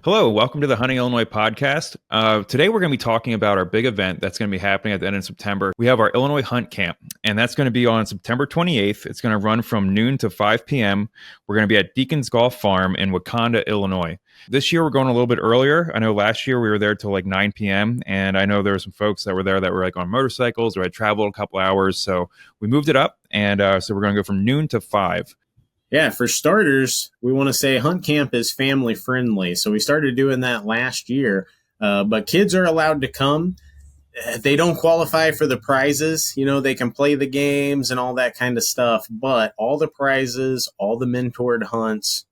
Hello, welcome to the Hunting Illinois podcast. Today we're going to be talking about our big event that's going to be happening at the end of September. We have our Illinois Hunt Camp, and that's going to be on September 28th. It's going to run from noon to 5 p.m. We're going to be at Deacon's Golf Farm in Wakanda, Illinois. This year we're going a little bit earlier. I know last year we were there till like 9 p.m., and I know there were some folks that were there that were like on motorcycles or had traveled a couple hours, so we moved it up, and so we're going to go from noon to 5. Yeah, for starters, we want to say Hunt Camp is family friendly. So we started doing that last year, but kids are allowed to come. They don't qualify for the prizes. You know, they can play the games and all that kind of stuff, but all the prizes, all the mentored hunts,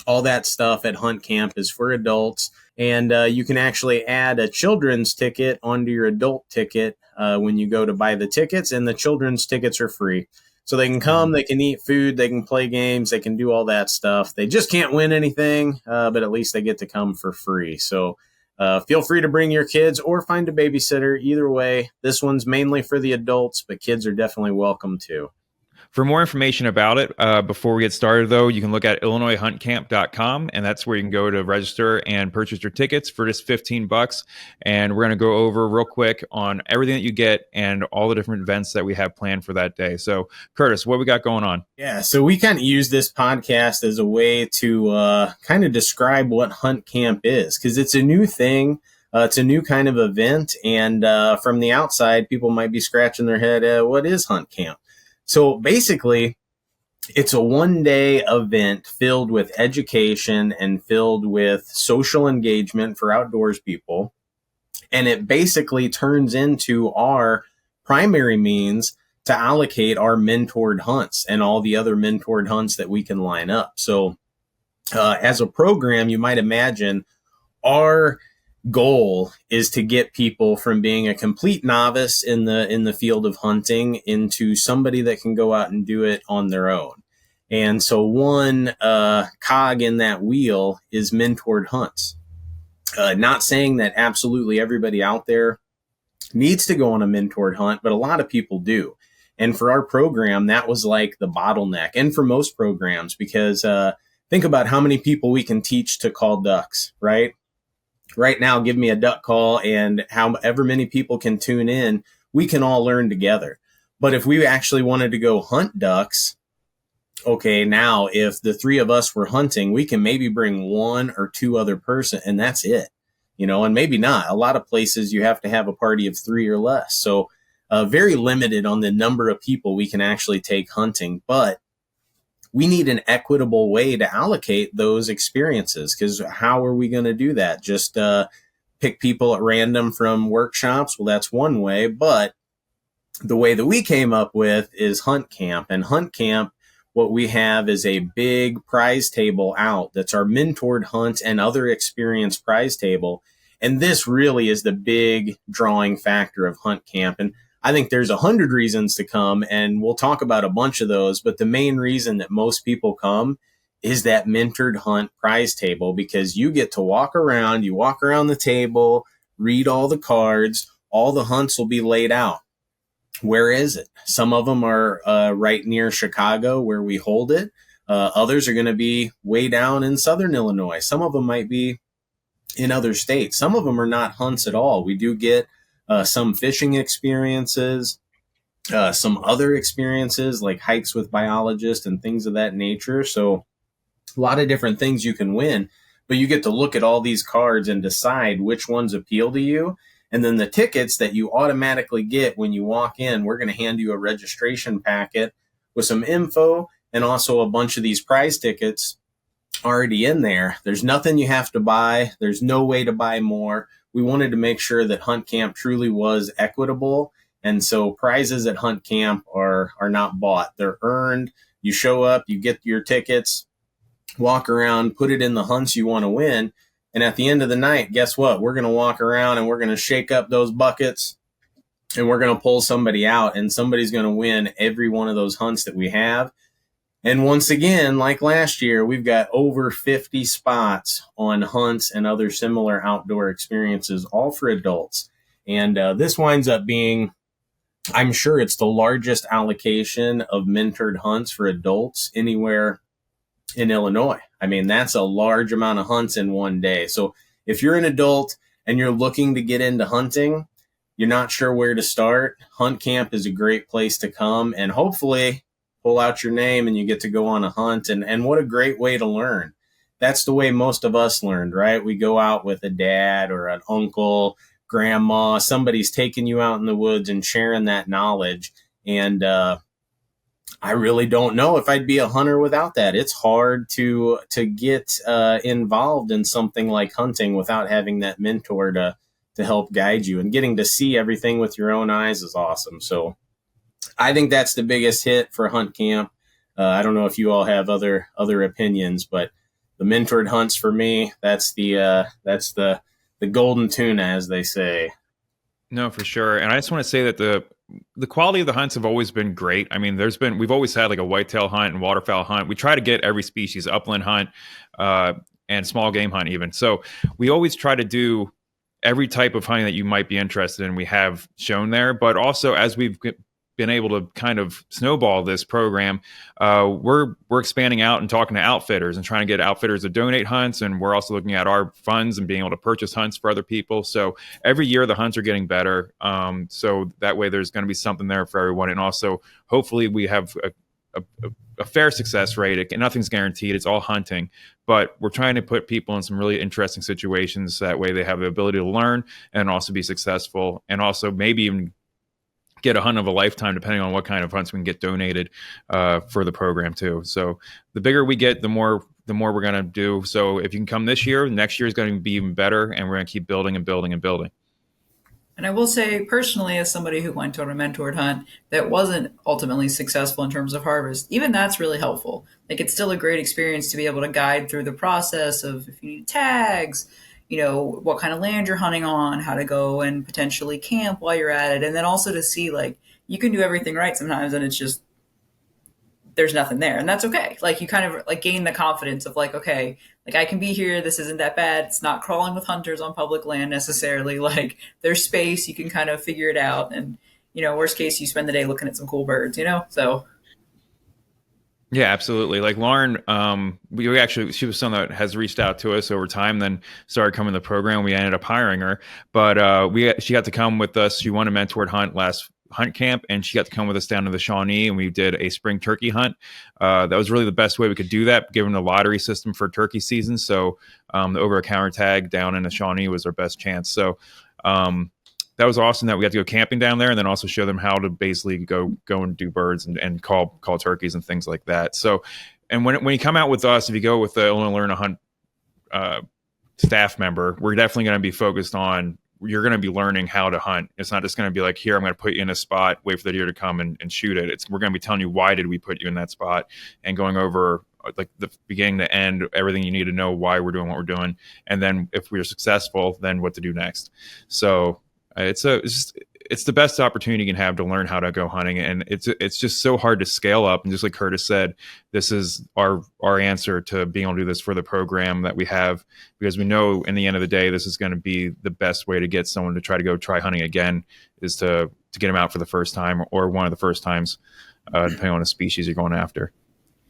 all that stuff at Hunt Camp is for adults. And you can actually add a children's ticket onto your adult ticket when you go to buy the tickets, and the children's tickets are free. So they can come, they can eat food, they can play games, they can do all that stuff. They just can't win anything, but at least they get to come for free. So feel free to bring your kids or find a babysitter. Either way, this one's mainly for the adults, but kids are definitely welcome too. For more information about it, before we get started, though, you can look at illinoishuntcamp.com, and that's where you can go to register and purchase your tickets for just $15. And we're going to go over real quick on everything that you get and all the different events that we have planned for that day. So, Curtis, what we got going on? Yeah, so we kind of use this podcast as a way to kind of describe what Hunt Camp is, because it's a new thing. It's a new kind of event, and from the outside, people might be scratching their head, what is Hunt Camp? So basically, it's a one-day event filled with education and filled with social engagement for outdoors people. And it basically turns into our primary means to allocate our mentored hunts and all the other mentored hunts that we can line up. So as a program, you might imagine our goal is to get people from being a complete novice in the field of hunting into somebody that can go out and do it on their own. And so one cog in that wheel is mentored hunts. Not saying that absolutely everybody out there needs to go on a mentored hunt, but a lot of people do. And for our program, that was like the bottleneck, and for most programs, because think about how many people we can teach to call ducks, right? Right now, give me a duck call, and however many people can tune in, we can all learn together. But if we actually wanted to go hunt ducks, okay, now if the three of us were hunting, we can maybe bring one or two other person, and that's it, you know, and maybe not. A lot of places you have to have a party of three or less. So very limited on the number of people we can actually take hunting, but we need an equitable way to allocate those experiences, because how are we going to do that? Just pick people at random from workshops? Well, that's one way, but the way that we came up with is Hunt Camp. And Hunt Camp, what we have is a big prize table out that's our mentored hunt and other experience prize table. And this really is the big drawing factor of Hunt Camp. And I think there's 100 reasons to come, and we'll talk about a bunch of those. But the main reason that most people come is that mentored hunt prize table, because you get to walk around, you walk around the table, read all the cards, all the hunts will be laid out. Where is it? Some of them are right near Chicago where we hold it. Others are going to be way down in Southern Illinois. Some of them might be in other states. Some of them are not hunts at all. We do get some fishing experiences, some other experiences like hikes with biologists and things of that nature. So a lot of different things you can win, but you get to look at all these cards and decide which ones appeal to you. And then the tickets that you automatically get when you walk in, we're going to hand you a registration packet with some info and also a bunch of these prize tickets already in there. There's nothing you have to buy. There's no way to buy more. We wanted to make sure that Hunt Camp truly was equitable. And so prizes at Hunt Camp are not bought. They're earned. You show up, you get your tickets, walk around, put it in the hunts you want to win. And at the end of the night, guess what? We're going to walk around and we're going to shake up those buckets and we're going to pull somebody out, and somebody's going to win every one of those hunts that we have. And once again, like last year, we've got over 50 spots on hunts and other similar outdoor experiences, all for adults. And this winds up being, I'm sure it's the largest allocation of mentored hunts for adults anywhere in Illinois. I mean, that's a large amount of hunts in one day. So if you're an adult and you're looking to get into hunting, you're not sure where to start, hunt camp is a great place to come and hopefully pull out your name and you get to go on a hunt. And what a great way to learn. That's the way most of us learned, right? We go out with a dad or an uncle, grandma, somebody's taking you out in the woods and sharing that knowledge. And I really don't know if I'd be a hunter without that. It's hard to get involved in something like hunting without having that mentor to help guide you, and getting to see everything with your own eyes is awesome. So I think that's the biggest hit for hunt camp. I don't know if you all have other opinions, but the mentored hunts for me, that's the golden tuna, as they say. No, for sure. And I just want to say that the quality of the hunts have always been great. I mean, we've always had like a whitetail hunt and waterfowl hunt. We try to get every species, upland hunt, and small game hunt even. So we always try to do every type of hunting that you might be interested in. We have shown there, but also as we've been able to kind of snowball this program, we're expanding out and talking to outfitters and trying to get outfitters to donate hunts. And we're also looking at our funds and being able to purchase hunts for other people. So every year the hunts are getting better. So that way there's going to be something there for everyone. And also hopefully we have a fair success rate. Nothing's guaranteed. It's all hunting, but we're trying to put people in some really interesting situations. That way they have the ability to learn and also be successful, and also maybe even get a hunt of a lifetime, depending on what kind of hunts we can get donated for the program too. So the bigger we get, the more we're going to do. So if you can come this year, next year is going to be even better, and we're going to keep building and building and building. And I will say personally, as somebody who went on a mentored hunt that wasn't ultimately successful in terms of harvest, even that's really helpful. Like, it's still a great experience to be able to guide through the process of if you need tags, what kind of land you're hunting on, how to go and potentially camp while you're at it. And then also to see, like, you can do everything right sometimes and it's just, there's nothing there. And that's okay. Like, you kind of like gain the confidence of like, okay, like I can be here. This isn't that bad. It's not crawling with hunters on public land necessarily. Like, there's space. You can kind of figure it out. And, worst case, you spend the day looking at some cool birds, so. Yeah, absolutely. Like Lauren, she was someone that has reached out to us over time, then started coming to the program. We ended up hiring her, but she got to come with us. She won a mentored hunt last hunt camp, and she got to come with us down to the Shawnee, and we did a spring turkey hunt. That was really the best way we could do that, given the lottery system for turkey season. So the over-a-counter tag down in the Shawnee was our best chance. So that was awesome that we got to go camping down there, and then also show them how to basically go and do birds and call turkeys and things like that. So, and when you come out with us, if you go with the Illinois Learn to Hunt staff member, we're definitely going to be focused on, you're going to be learning how to hunt. It's not just going to be like, here, I'm going to put you in a spot, wait for the deer to come and shoot it. We're going to be telling you, why did we put you in that spot, and going over like the beginning to end, everything you need to know why we're doing what we're doing. And then if we're successful, then what to do next. So it's the best opportunity you can have to learn how to go hunting, and it's just so hard to scale up. And just like Curtis said, this is our answer to being able to do this for the program that we have, because we know in the end of the day, this is going to be the best way to get someone to try hunting again, is to get them out for the first time, or one of the first times, depending on the species you're going after.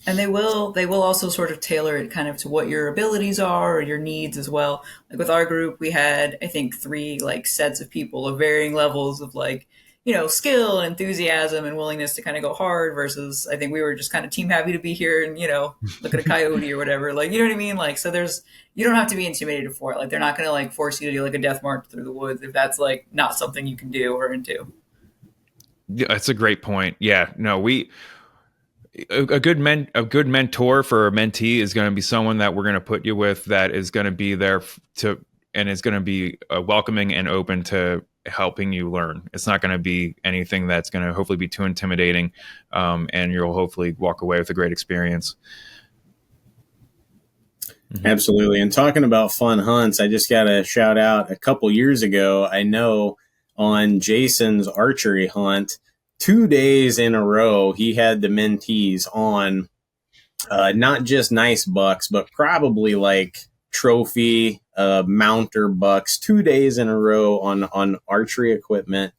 And they will also sort of tailor it kind of to what your abilities are or your needs as well. Like with our group, we had, I think, 3 like sets of people of varying levels of like, skill, enthusiasm, and willingness to kind of go hard, versus I think we were just kind of team happy to be here and, look at a coyote or whatever. Like, you know what I mean? Like, so you don't have to be intimidated for it. Like, they're not going to like force you to do like a death march through the woods if that's like not something you can do or into. Yeah, that's a great point. Yeah, no, a good mentor for a mentee is going to be someone that we're going to put you with, that is going to be there and is going to be welcoming and open to helping you learn. It's not going to be anything that's going to hopefully be too intimidating, and you'll hopefully walk away with a great experience. Mm-hmm. Absolutely. And talking about fun hunts, I just got to shout out, a couple years ago, I know on Jason's archery hunt, 2 days in a row, he had the mentees on not just nice bucks, but probably like trophy mounter bucks, 2 days in a row on archery equipment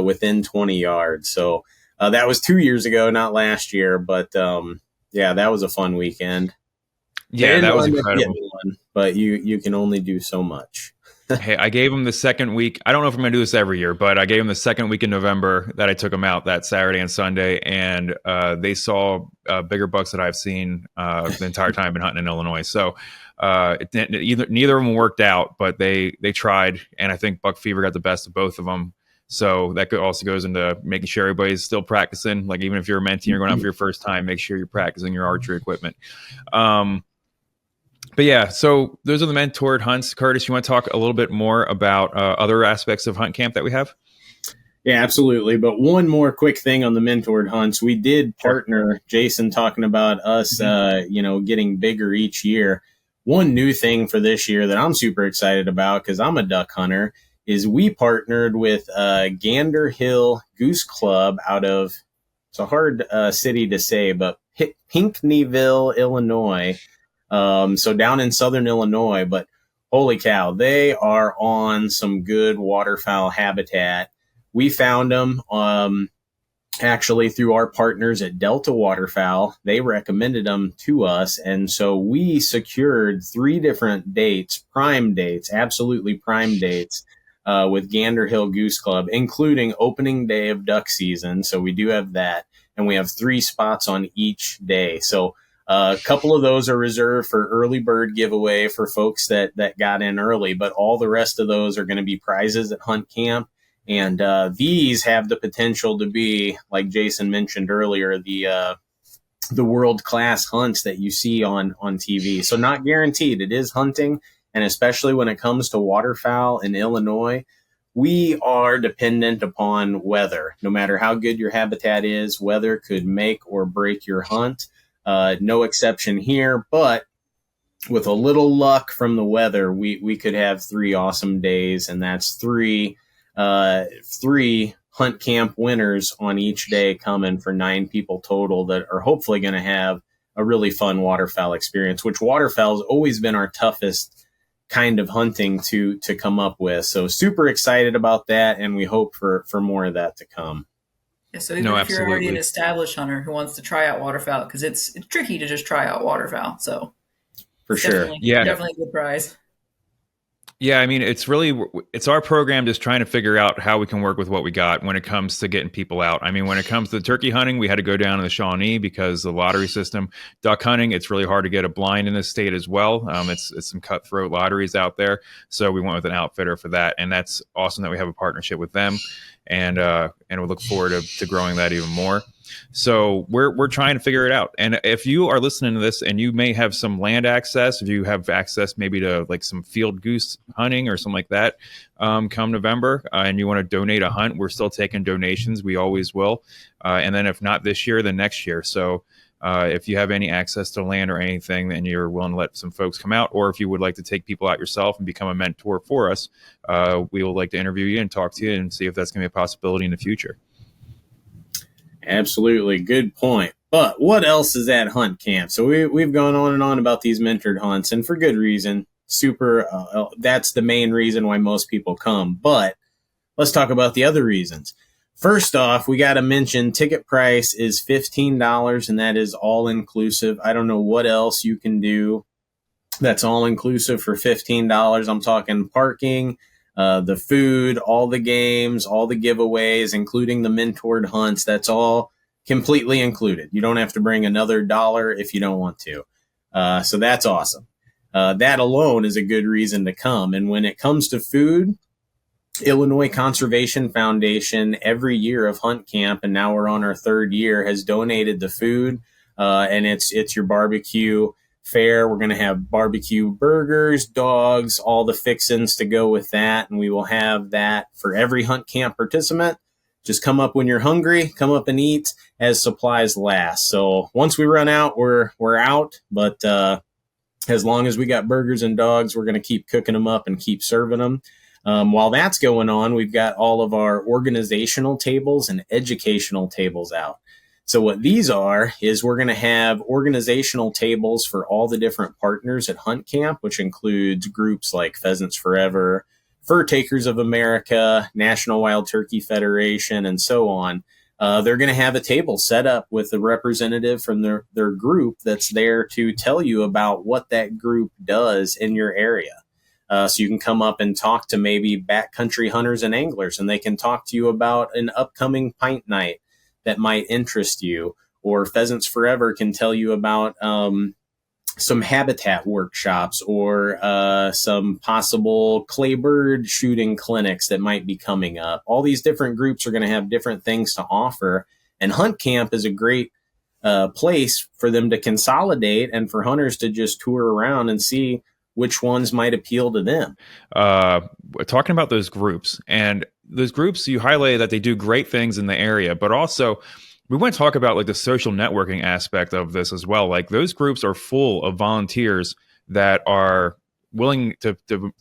within 20 yards. So that was 2 years ago, not last year, but yeah, that was a fun weekend. They Yeah, didn't that was wind up incredible. getting one, but you can only do so much. Hey, I gave him the second week. I don't know if I'm going to do this every year, but I gave him the second week in November that I took him out that Saturday and Sunday, and they saw bigger bucks that I've seen the entire time I've been hunting in Illinois. So neither of them worked out, but they tried, and I think buck fever got the best of both of them. So that also goes into making sure everybody's still practicing. Like even if you're a mentee, you're going out for your first time, make sure you're practicing your archery equipment. But yeah, so those are the mentored hunts. Curtis, you want to talk a little bit more about other aspects of hunt camp that we have? Yeah, absolutely. But one more quick thing on the mentored hunts. We did partner, Jason, talking about us, getting bigger each year. One new thing for this year that I'm super excited about, because I'm a duck hunter, is we partnered with Gander Hill Goose Club out of, it's a hard city to say, but Pinckneyville, Illinois. So down in southern Illinois, but holy cow, they are on some good waterfowl habitat. We found them actually through our partners at Delta Waterfowl. They recommended them to us. And so we secured 3 different dates, prime dates, absolutely prime dates with Gander Hill Goose Club, including opening day of duck season. So we do have that. And we have 3 spots on each day. So a couple of those are reserved for early bird giveaway for folks that got in early, but all the rest of those are going to be prizes at hunt camp. And these have the potential to be, like Jason mentioned earlier, the world-class hunts that you see on TV. So not guaranteed. It is hunting, and especially when it comes to waterfowl in Illinois, we are dependent upon weather. No matter how good your habitat is, weather could make or break your hunt. No exception here, but with a little luck from the weather, we could have 3 awesome days, and that's 3 hunt camp winners on each day coming for 9 people total that are hopefully going to have a really fun waterfowl experience, which waterfowl has always been our toughest kind of hunting to come up with. So super excited about that, and we hope for more of that to come. Yeah, so even if you're already an established hunter who wants to try out waterfowl, because it's tricky to just try out waterfowl. So for sure. Definitely a good prize. Yeah, I mean, it's our program just trying to figure out how we can work with what we got when it comes to getting people out. I mean, when it comes to turkey hunting, we had to go down to the Shawnee because the lottery system. Duck hunting, it's really hard to get a blind in this state as well. It's some cutthroat lotteries out there. So we went with an outfitter for that. And that's awesome that we have a partnership with them. And we look forward to growing that even more. So we're trying to figure it out. And if you are listening to this and you may have some land access, if you have access maybe to like some field goose hunting or something like that, come November and you want to donate a hunt, we're still taking donations. We always will. And then if not this year, then next year. So if you have any access to land or anything and you're willing to let some folks come out, or if you would like to take people out yourself and become a mentor for us, we would like to interview you and talk to you and see if that's going to be a possibility in the future. Absolutely. Good point. But what else is at hunt camp? So we've gone on and on about these mentored hunts, and for good reason. That's the main reason why most people come. But let's talk about the other reasons. First off, we got to mention ticket price is $15, and that is all inclusive. I don't know what else you can do that's all inclusive for $15. I'm talking parking, the food, all the games, all the giveaways, including the mentored hunts. That's all completely included. You don't have to bring another dollar if you don't want to. So that's awesome. That alone is a good reason to come. And when it comes to food, Illinois Conservation Foundation every year of hunt camp, and now we're on our 3rd year, has donated the food, and it's your barbecue fare. We're going to have barbecue burgers, dogs, all the fixins to go with that, and we will have that for every hunt camp participant. Just come up when you're hungry, come up and eat as supplies last. So once we run out, we're out, but as long as we got burgers and dogs, we're going to keep cooking them up and keep serving them. While that's going on, we've got all of our organizational tables and educational tables out. So what these are is we're going to have organizational tables for all the different partners at Hunt Camp, which includes groups like Pheasants Forever, Fur Takers of America, National Wild Turkey Federation, and so on. they're going to have a table set up with a representative from their group that's there to tell you about what that group does in your area. So you can come up and talk to maybe backcountry hunters and anglers, and they can talk to you about an upcoming pint night that might interest you. Or Pheasants Forever can tell you about some habitat workshops or some possible clay bird shooting clinics that might be coming up. All these different groups are going to have different things to offer. And Hunt Camp is a great place for them to consolidate and for hunters to just tour around and see which ones might appeal to them. Talking about those groups, and those groups, you highlighted that they do great things in the area, but also we want to talk about like the social networking aspect of this as well. Like those groups are full of volunteers that are willing to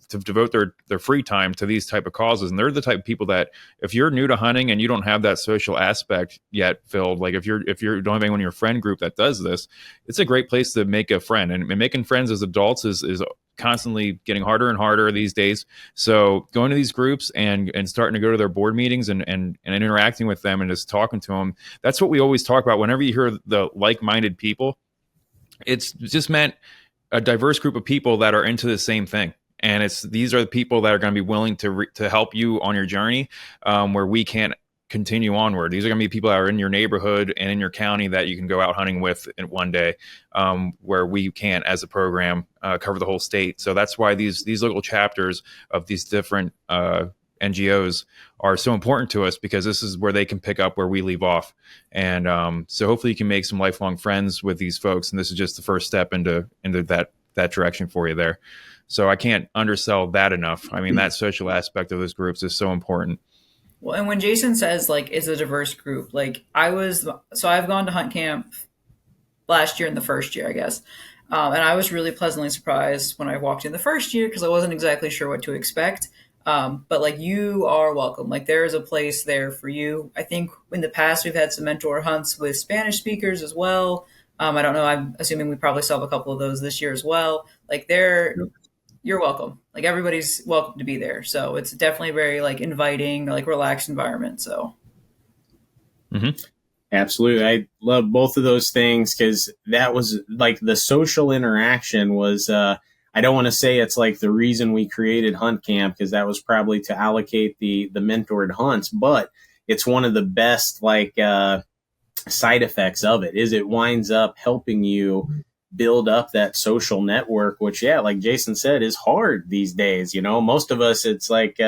devote their free time to these type of causes. And they're the type of people that if you're new to hunting and you don't have that social aspect yet filled, like if you don't have anyone in your friend group that does this, it's a great place to make a friend. And making friends as adults is constantly getting harder and harder these days. So going to these groups and starting to go to their board meetings and interacting with them and just talking to them, that's what we always talk about. Whenever you hear the like-minded people, it's just meant a diverse group of people that are into the same thing. And these are the people that are going to be willing to help you on your journey where we can't continue onward. These are going to be people that are in your neighborhood and in your county that you can go out hunting with in one day, where we can't, as a program, cover the whole state. So that's why these local chapters of these different NGOs are so important to us, because this is where they can pick up where we leave off. And so hopefully you can make some lifelong friends with these folks. And this is just the first step into that direction for you there. So I can't undersell that enough. I mean, that social aspect of those groups is so important. Well, and when Jason says like it's a diverse group, like I've gone to Hunt Camp last year and the first year, I guess. And I was really pleasantly surprised when I walked in the first year because I wasn't exactly sure what to expect. But like you are welcome. Like there is a place there for you. I think in the past we've had some mentor hunts with Spanish speakers as well. I don't know. I'm assuming we probably still have a couple of those this year as well. Like you're welcome. Like everybody's welcome to be there. So it's definitely very like inviting, like relaxed environment. So. Mm-hmm. Absolutely. I love both of those things because that was like the social interaction was, I don't want to say it's like the reason we created Hunt Camp, because that was probably to allocate the mentored hunts, but it's one of the best like side effects of it is it winds up helping you build up that social network, which, yeah, like Jason said, is hard these days. You know, most of us, it's like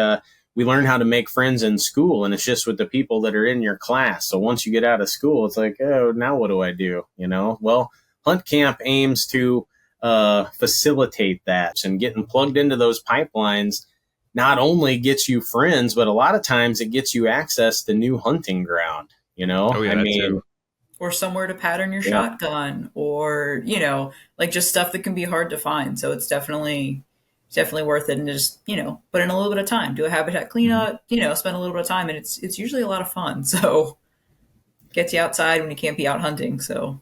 we learn how to make friends in school, and it's just with the people that are in your class. So once you get out of school, it's like, oh, now what do I do? You know, well, Hunt Camp aims to facilitate that, and getting plugged into those pipelines not only gets you friends, but a lot of times it gets you access to new hunting ground. You know, oh, yeah, I mean. Too. Or somewhere to pattern your shotgun, or like just stuff that can be hard to find. So it's definitely worth it, and just put in a little bit of time, do a habitat cleanup, spend a little bit of time, and it's usually a lot of fun. So gets you outside when you can't be out hunting. So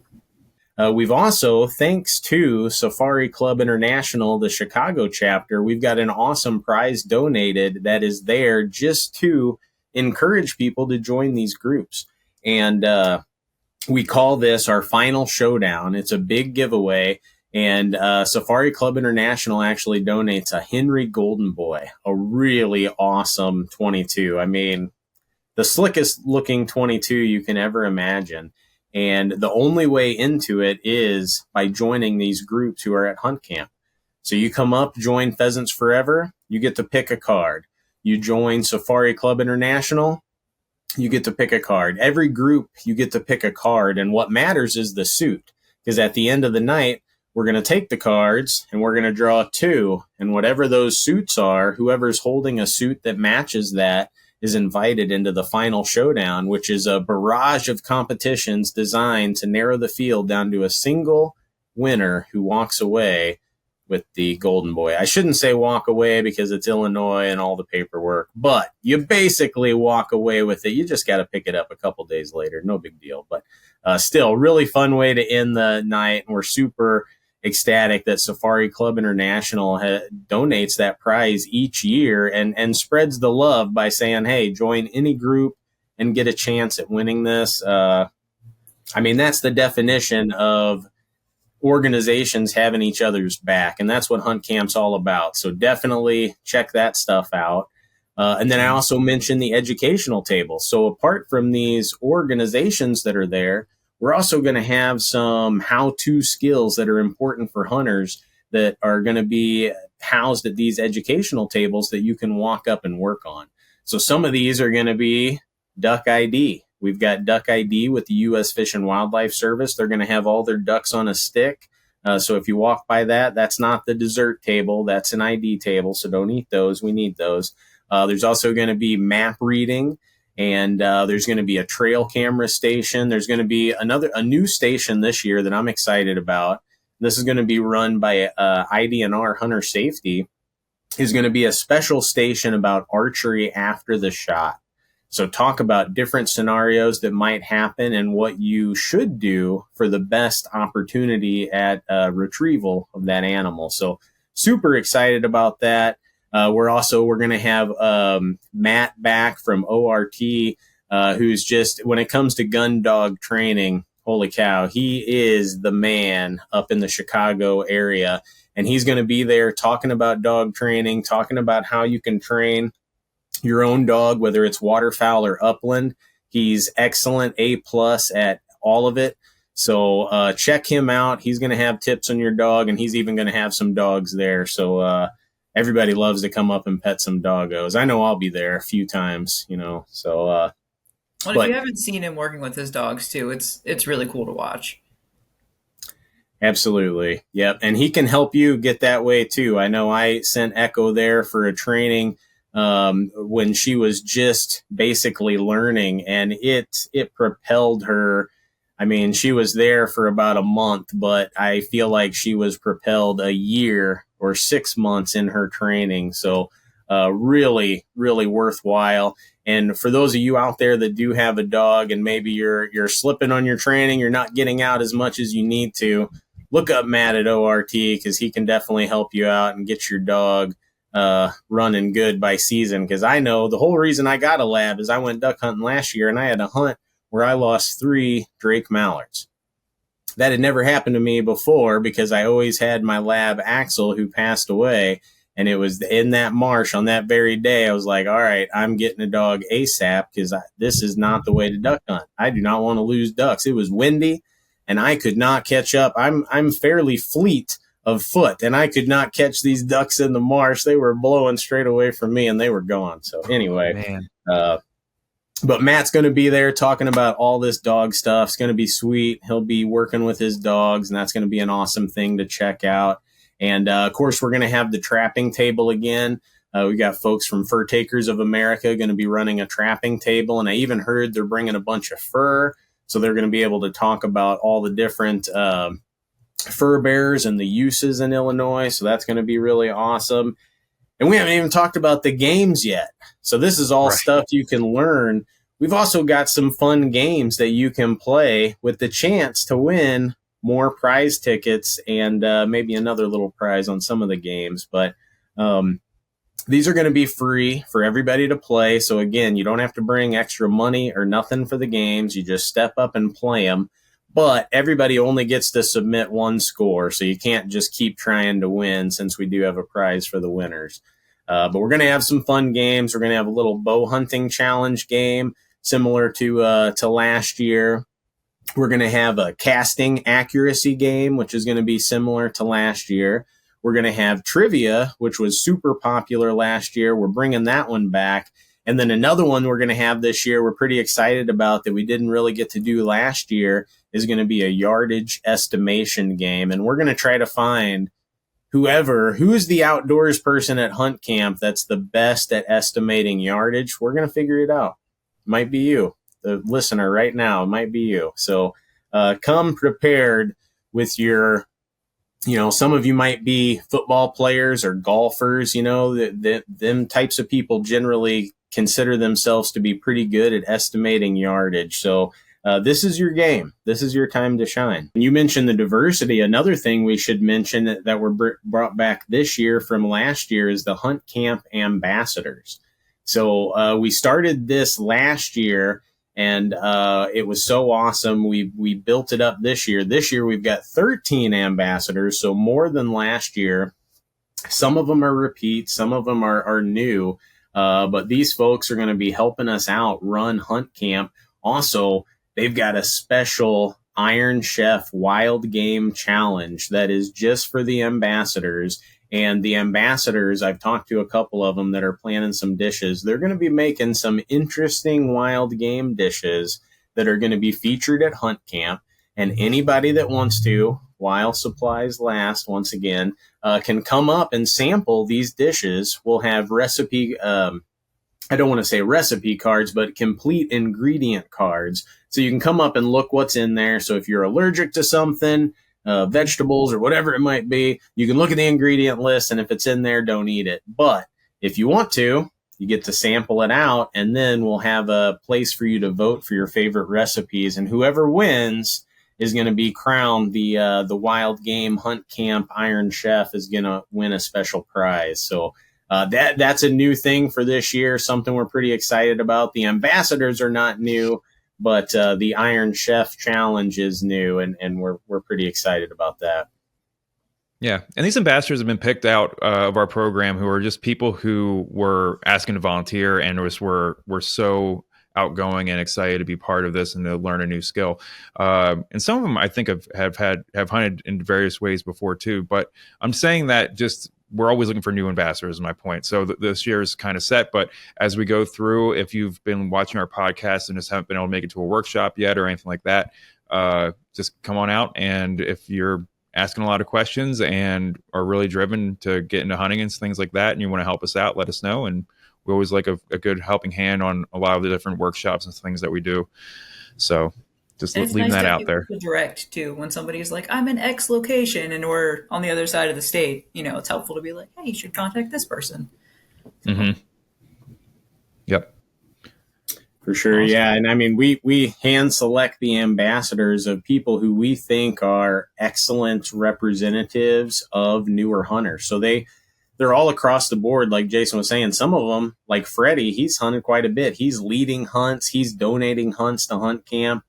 we've also, thanks to Safari Club International, the Chicago chapter, we've got an awesome prize donated that is there just to encourage people to join these groups. And we call this our final showdown. It's a big giveaway. And Safari Club International actually donates a Henry Golden Boy, a really awesome 22. I mean, the slickest looking 22 you can ever imagine. And the only way into it is by joining these groups who are at Hunt Camp. So you come up, join Pheasants Forever, you get to pick a card. You join Safari Club International, you get to pick a card. Every group, you get to pick a card. And what matters is the suit. Because at the end of the night, we're going to take the cards and we're going to draw two. And whatever those suits are, whoever's holding a suit that matches that is invited into the final showdown, which is a barrage of competitions designed to narrow the field down to a single winner who walks away with the Golden Boy. I shouldn't say walk away because it's Illinois and all the paperwork, but you basically walk away with it. You just got to pick it up a couple days later. No big deal, but still really fun way to end the night. And we're super ecstatic that Safari Club International donates that prize each year and spreads the love by saying, hey, join any group and get a chance at winning this. That's the definition of organizations having each other's back, and that's what Hunt Camp's all about. So definitely check that stuff out. And then I also mentioned the educational table. So apart from these organizations that are there, we're also going to have some how-to skills that are important for hunters that are going to be housed at these educational tables that you can walk up and work on. So some of these are going to be duck ID. We've got duck ID with the U.S. Fish and Wildlife Service. They're going to have all their ducks on a stick. So if you walk by that, that's not the dessert table. That's an ID table. So don't eat those. We need those. There's also going to be map reading, and there's going to be a trail camera station. There's going to be a new station this year that I'm excited about. This is going to be run by IDNR Hunter Safety. Is going to be a special station about archery after the shot. So talk about different scenarios that might happen and what you should do for the best opportunity at retrieval of that animal. So super excited about that. We're going to have Matt back from ORT, who's just, when it comes to gun dog training, holy cow, he is the man up in the Chicago area. And he's going to be there talking about dog training, talking about how you can train your own dog, whether it's waterfowl or upland. He's excellent, A+ at all of it. So check him out. He's going to have tips on your dog, and he's even going to have some dogs there. So everybody loves to come up and pet some doggos. I know I'll be there a few times, so. Well, if you haven't seen him working with his dogs too, it's really cool to watch. Absolutely. Yep. And he can help you get that way too. I know I sent Echo there for a training when she was just basically learning, and it propelled her. I mean, she was there for about a month, but I feel like she was propelled a year or 6 months in her training. So really, really worthwhile. And for those of you out there that do have a dog and maybe you're slipping on your training, you're not getting out as much as you need to, look up Matt at ORT, because he can definitely help you out and get your dog running good by season. Because I know the whole reason I got a lab is I went duck hunting last year, and I had a hunt where I lost 3 Drake mallards. That had never happened to me before, because I always had my lab Axel, who passed away. And it was in that marsh on that very day, I was like, all right, I'm getting a dog ASAP, because this is not the way to duck hunt. I do not want to lose ducks. It was windy, and I could not catch up. I'm fairly fleet of foot, and I could not catch these ducks in the marsh. They were blowing straight away from me, and they were gone. So anyway, but Matt's going to be there talking about all this dog stuff. It's going to be sweet. He'll be working with his dogs, and that's going to be an awesome thing to check out. And, of course, we're going to have the trapping table again. We got folks from Fur Takers of America going to be running a trapping table. And I even heard they're bringing a bunch of fur. So they're going to be able to talk about all the different fur bearers and the uses in Illinois. So that's going to be really awesome. And we haven't even talked about the games yet. So this is all stuff you can learn. We've also got some fun games that you can play with the chance to win more prize tickets and maybe another little prize on some of the games. But these are going to be free for everybody to play. So again, you don't have to bring extra money or nothing for the games. You just step up and play them. But everybody only gets to submit one score. So you can't just keep trying to win, since we do have a prize for the winners. But we're going to have some fun games. We're going to have a little bow hunting challenge game similar to last year. We're going to have a casting accuracy game, which is going to be similar to last year. We're going to have trivia, which was super popular last year. We're bringing that one back. And then another one we're going to have this year, we're pretty excited about, that we didn't really get to do last year, is going to be a yardage estimation game. And we're going to try to find who's the outdoors person at hunt camp that's the best at estimating yardage. We're going to figure it out. Might be you. The listener right now, it might be you. So come prepared with your, some of you might be football players or golfers, them types of people generally consider themselves to be pretty good at estimating yardage. So this is your game. This is your time to shine. When you mentioned the diversity, another thing we should mention that were brought back this year from last year is the Hunt Camp Ambassadors. So we started this last year, and it was so awesome. We built it up this year. This year we've got 13 ambassadors, so more than last year. Some of them are repeats, some of them are new, but these folks are going to be helping us out run hunt camp. Also, they've got a special Iron Chef Wild Game Challenge that is just for the ambassadors. And the ambassadors, I've talked to a couple of them that are planning some dishes. They're going to be making some interesting wild game dishes that are going to be featured at hunt camp. And anybody that wants to, while supplies last, once again, can come up and sample these dishes. We'll have recipe, I don't want to say recipe cards, but complete ingredient cards. So you can come up and look what's in there. So if you're allergic to something, vegetables or whatever it might be, you can look at the ingredient list, and if it's in there, don't eat it. But if you want to, you get to sample it out, and then we'll have a place for you to vote for your favorite recipes. And whoever wins is going to be crowned the Wild Game Hunt Camp Iron Chef, is going to win a special prize. So that's a new thing for this year, something we're pretty excited about. The ambassadors are not new, but the Iron Chef Challenge is new, and we're pretty excited about that. Yeah, and these ambassadors have been picked out of our program who are just people who were asking to volunteer and were so outgoing and excited to be part of this and to learn a new skill. And some of them I think have hunted in various ways before too. But I'm saying that just we're always looking for new ambassadors, is my point. So this year is kind of set, but as we go through, if you've been watching our podcast and just haven't been able to make it to a workshop yet or anything like that, just come on out. And if you're asking a lot of questions and are really driven to get into hunting and things like that, and you want to help us out, let us know. And we always like a good helping hand on a lot of the different workshops and things that we do. So just leaving nice that out there. Direct too, when somebody's like, I'm in X location and we're on the other side of the state, it's helpful to be like, hey, you should contact this person. Mm-hmm. Yep. For sure. Awesome. Yeah. And I mean, we hand select the ambassadors of people who we think are excellent representatives of newer hunters. So they're all across the board. Like Jason was saying, some of them, like Freddie, he's hunted quite a bit. He's leading hunts. He's donating hunts to hunt camp.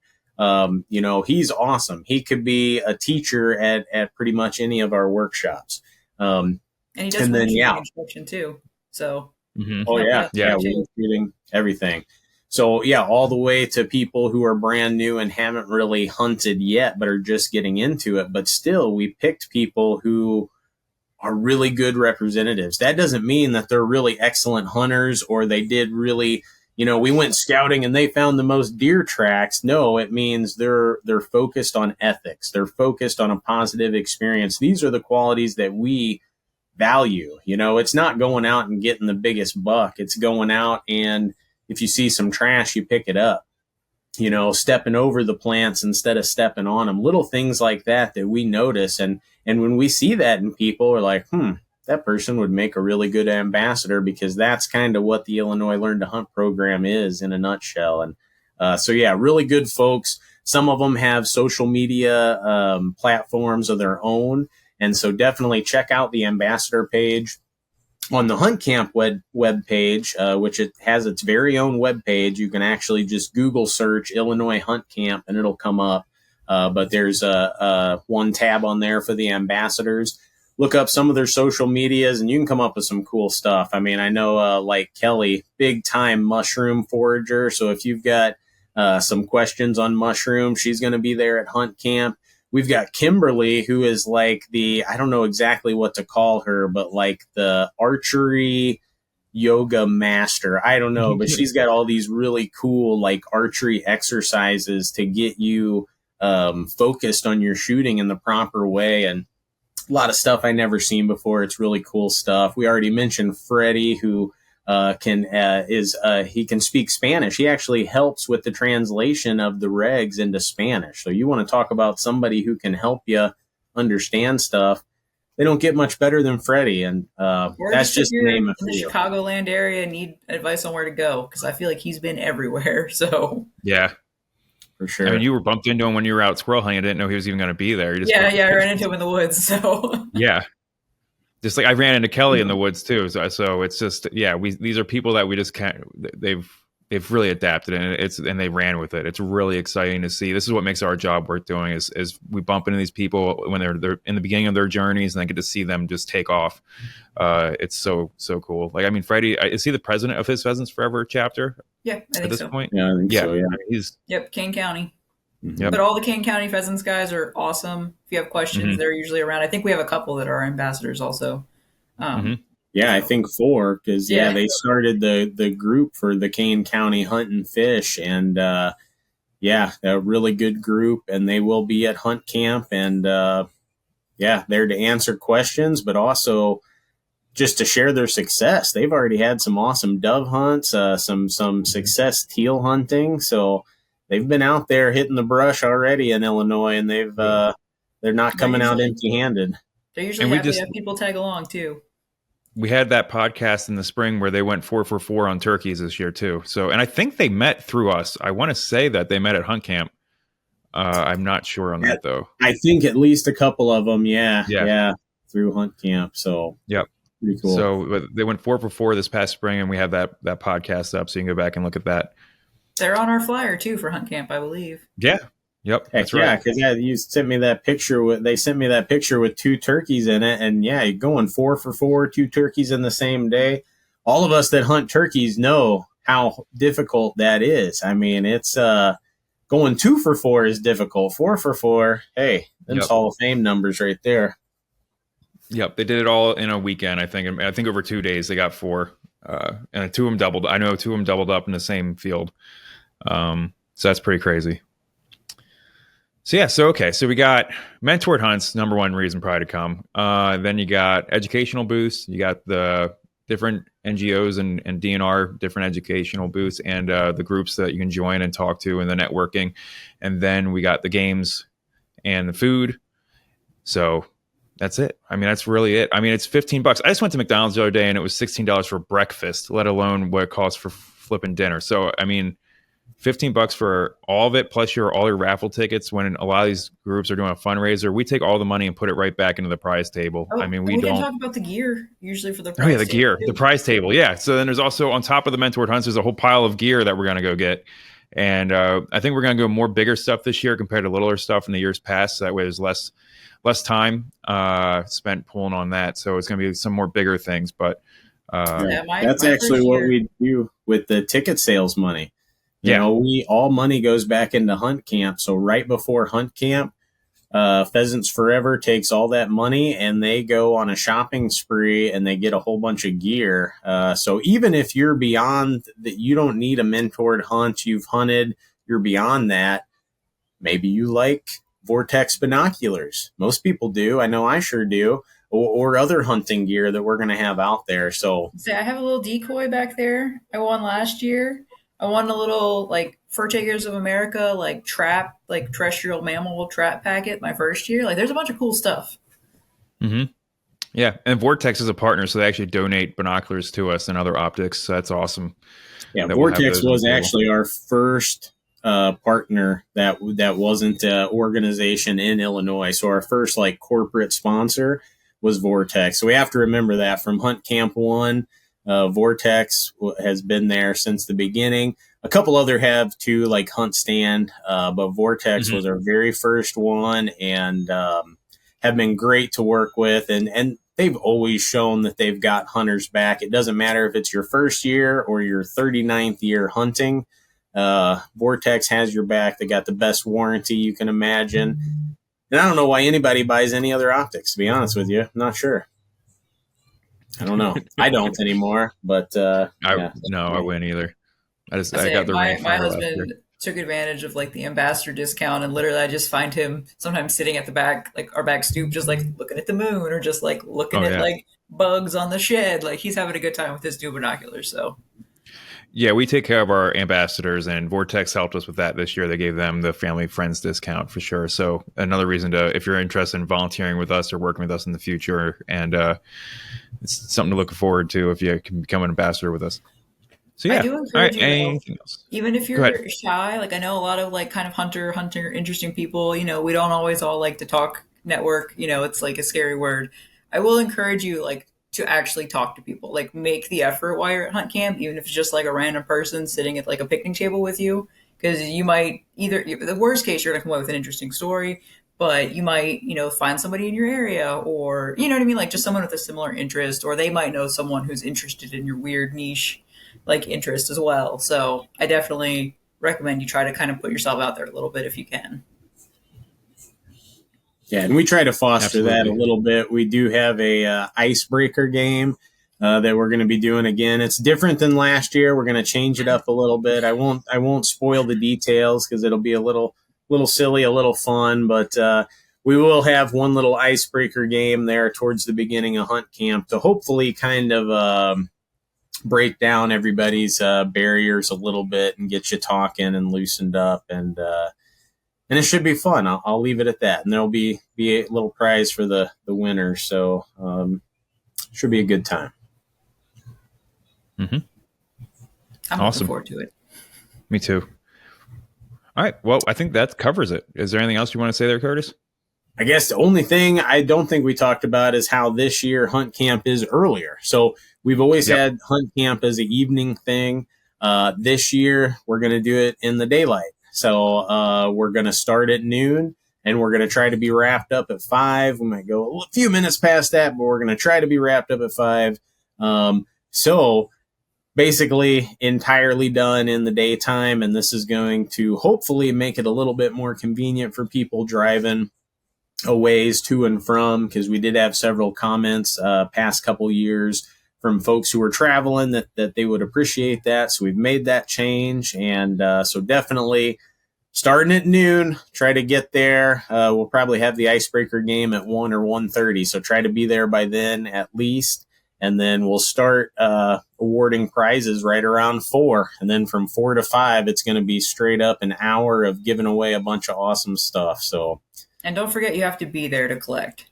He's awesome. He could be a teacher at pretty much any of our workshops. And he does instruction too. So, mm-hmm. Oh yeah. We're shooting everything. So yeah, all the way to people who are brand new and haven't really hunted yet, but are just getting into it. But still, we picked people who are really good representatives. That doesn't mean that they're really excellent hunters or they did really, we went scouting and they found the most deer tracks. No, it means they're focused on ethics. They're focused on a positive experience. These are the qualities that we value. It's not going out and getting the biggest buck. It's going out, and if you see some trash, you pick it up. Stepping over the plants instead of stepping on them. Little things like that we notice. And when we see that in people, we're like, that person would make a really good ambassador, because that's kind of what the Illinois Learn to Hunt program is in a nutshell. And so, yeah, really good folks. Some of them have social media platforms of their own. And so definitely check out the ambassador page. On the Hunt Camp web page, which it has its very own web page, you can actually just Google search Illinois Hunt Camp and it'll come up. But there's one tab on there for the ambassadors. Look up some of their social medias and you can come up with some cool stuff. I mean, I know like Kelly, big time mushroom forager. So if you've got some questions on mushrooms, she's going to be there at Hunt Camp. We've got Kimberly, who is like I don't know exactly what to call her, but like the archery yoga master. I don't know, but she's got all these really cool like archery exercises to get you focused on your shooting in the proper way. And a lot of stuff I never seen before. It's really cool stuff. We already mentioned Freddie, who he can speak Spanish. He actually helps with the translation of the regs into Spanish. So you want to talk about somebody who can help you understand stuff. They don't get much better than Freddie, and that's just the name of in the Chicagoland area. Need advice on where to go, because I feel like he's been everywhere. So yeah, for sure. I mean, you were bumped into him when you were out squirrel hunting. I didn't know he was even going to be there. I ran into him in the woods. So yeah. just like I ran into Kelly in the woods too. So it's just, yeah, these are people that we just can't, they've really adapted, and they ran with it. It's really exciting to see. This is what makes our job worth doing is we bump into these people when they're in the beginning of their journeys, and I get to see them just take off. It's so cool. Like, I mean, Freddie, is he the president of his Pheasants Forever chapter? Yeah, I think at this so. point? Yeah, I think so. Yeah, I mean, he's Kane County. Yep. But all the Kane County Pheasants guys are awesome. If you have questions, they're usually around. I think we have a couple that are ambassadors also. Yeah, I think 4 because they started the group for the Kane County Hunt and Fish, and a really good group, and they will be at Hunt Camp, and there to answer questions, but also just to share their success. They've already had some awesome dove hunts, some success teal hunting, so they've been out there hitting the brush already in Illinois, and they're not coming out empty-handed. They're usually happy to have people tag along too. We had that podcast in the spring where they went 4 for 4 on turkeys this year too. So, and I think they met through us. I want to say that they met at Hunt Camp. I'm not sure on that though. I think at least a couple of them. Yeah. Through Hunt Camp. So pretty cool. So they went 4 for 4 this past spring, and we have that podcast up, so you can go back and look at that. They're on our flyer too for Hunt Camp, I believe. Yeah. Yep. That's right. Yeah, because you sent me that picture. They sent me that picture with 2 turkeys in it, and you're going 4 for 4, 2 turkeys in the same day. All of us that hunt turkeys know how difficult that is. I mean, it's going 2 for 4 is difficult. 4 for 4, hey, them's Hall of Fame numbers right there. Yep, they did it all in a weekend. I think over 2 days they got 4, and 2 of them doubled. I know 2 of them doubled up in the same field. So that's pretty crazy. So we got mentored hunts, number one reason probably to come. Then you got educational booths. You got the different NGOs and DNR, different educational booths, and the groups that you can join and talk to, and the networking. And then we got the games and the food. So that's it. I mean, that's really it. I mean, it's $15. I just went to McDonald's the other day, and it was $16 for breakfast, let alone what it costs for flipping dinner. So, I mean, $15 for all of it, plus all your raffle tickets. When a lot of these groups are doing a fundraiser, we take all the money and put it right back into the prize table. I mean, we don't talk about the gear usually for the prize. Oh yeah, the gear, the prize table. Yeah. So then there's also, on top of the mentored hunts, there's a whole pile of gear that we're gonna go get, and I think we're gonna go more bigger stuff this year compared to littler stuff in the years past. So that way, there's less time spent pulling on that. So it's gonna be some more bigger things, but that's actually what we do with the ticket sales money. You know, all money goes back into Hunt Camp. So right before Hunt Camp, Pheasants Forever takes all that money and they go on a shopping spree and they get a whole bunch of gear. So even if you're beyond that, you don't need a mentored hunt, you've hunted, you're beyond that. Maybe you like Vortex binoculars. Most people do. I know I sure do. Or other hunting gear that we're going to have out there. So I have a little decoy back there. I won last year. I won a little Fur Takers of America, terrestrial mammal trap packet my first year. There's a bunch of cool stuff. Mm-hmm. Yeah. And Vortex is a partner, so they actually donate binoculars to us and other optics. So that's awesome. Yeah. Vortex was actually our first partner that wasn't an organization in Illinois. So our first corporate sponsor was Vortex. So we have to remember that from Hunt Camp 1. Vortex has been there since the beginning. A couple other have too, like Hunt Stand, but Vortex was our very first one, and have been great to work with. And they've always shown that they've got hunters back. It doesn't matter if it's your first year or your 39th year hunting. Vortex has your back. They got the best warranty you can imagine. And I don't know why anybody buys any other optics, to be honest with you. I'm not sure. I don't know. I don't anymore, but I wouldn't either. I got the my husband took advantage of the ambassador discount, and literally I just find him sometimes sitting at the back, our back stoop, just looking at the moon, or just looking at bugs on the shed. He's having a good time with his new binoculars. So yeah, we take care of our ambassadors, and Vortex helped us with that this year. They gave them the family friends discount for sure. So another reason if you're interested in volunteering with us or working with us in the future, and it's something to look forward to if you can become an ambassador with us. So yeah, I do encourage you, anything else? Even if you're shy, I know a lot of kind of hunter interesting people. We don't always all like to talk network. It's a scary word. I will encourage you like to actually talk to people. Like make the effort while you're at hunt camp, even if it's just like a random person sitting at like a picnic table with you. Because you might either the worst case you're gonna come up with an interesting story, but you might, find somebody in your area or you know what I mean, like just someone with a similar interest, or they might know someone who's interested in your weird niche like interest as well. So I definitely recommend you try to kind of put yourself out there a little bit if you can. Yeah, and we try to foster that a Absolutely. little bit. We do have a icebreaker game that we're going to be doing again. It's different than last year. We're going to change it up a little bit. I won't spoil the details because it'll be a little silly, a little fun. But we will have one little icebreaker game there towards the beginning of hunt camp to hopefully kind of break down everybody's barriers a little bit and get you talking and loosened up and it should be fun. I'll leave it at that, and there'll be a little prize for the winner. So should be a good time. Mm-hmm. I'm looking Awesome. forward to it. Me too. All right. Well, I think that covers it. Is there anything else you want to say there, Curtis? I guess the only thing I don't think we talked about is how this year hunt camp is earlier. So we've always had hunt camp as an evening thing. This year we're going to do it in the daylight. So we're going to start at noon and we're going to try to be wrapped up at 5. We might go a few minutes past that, but we're going to try to be wrapped up at 5. So basically entirely done in the daytime. And this is going to hopefully make it a little bit more convenient for people driving a ways to and from, because we did have several comments past couple years from folks who were traveling that they would appreciate that. So we've made that change. And so definitely starting at noon, try to get there. We'll probably have the icebreaker game at 1 or 1:30. So try to be there by then at least. And then we'll start awarding prizes right around 4. And then from 4 to 5, it's going to be straight up an hour of giving away a bunch of awesome stuff. So, And don't forget, you have to be there to collect.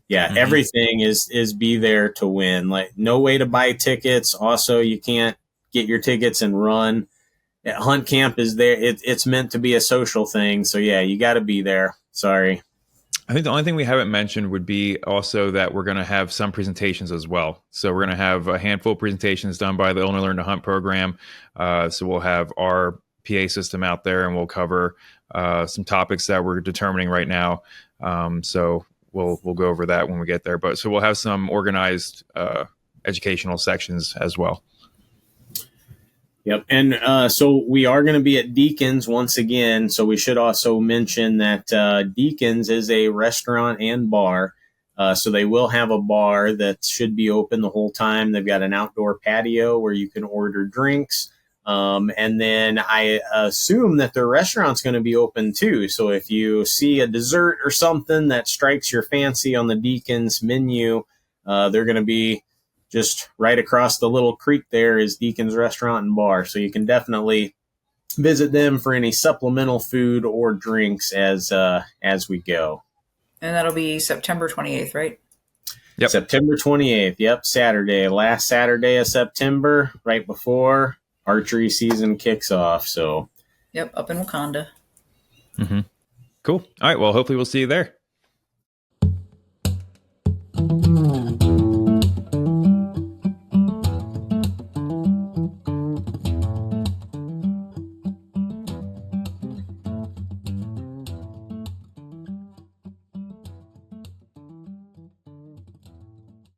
yeah, everything is be there to win. Like no way to buy tickets. Also, you can't get your tickets and run. Hunt camp is there. It's meant to be a social thing. So yeah, you got to be there. Sorry. I think the only thing we haven't mentioned would be also that we're going to have some presentations as well. So we're going to have a handful of presentations done by the Illinois Learn to Hunt program. So we'll have our PA system out there and we'll cover some topics that we're determining right now. So we'll go over that when we get there. But so we'll have some organized educational sections as well. Yep. And so we are going to be at Deacons once again. So we should also mention that Deacons is a restaurant and bar. So they will have a bar that should be open the whole time. They've got an outdoor patio where you can order drinks. And then I assume that their restaurant's going to be open too. So if you see a dessert or something that strikes your fancy on the Deacons menu, they're going to be just right across the little creek there is Deacon's Restaurant and Bar. So you can definitely visit them for any supplemental food or drinks as we go. And that'll be September 28th, right? Yep. September 28th. Yep. Saturday. Last Saturday of September, right before archery season kicks off. So, Yep, up in Wakanda. Cool. All right. Well, hopefully we'll see you there.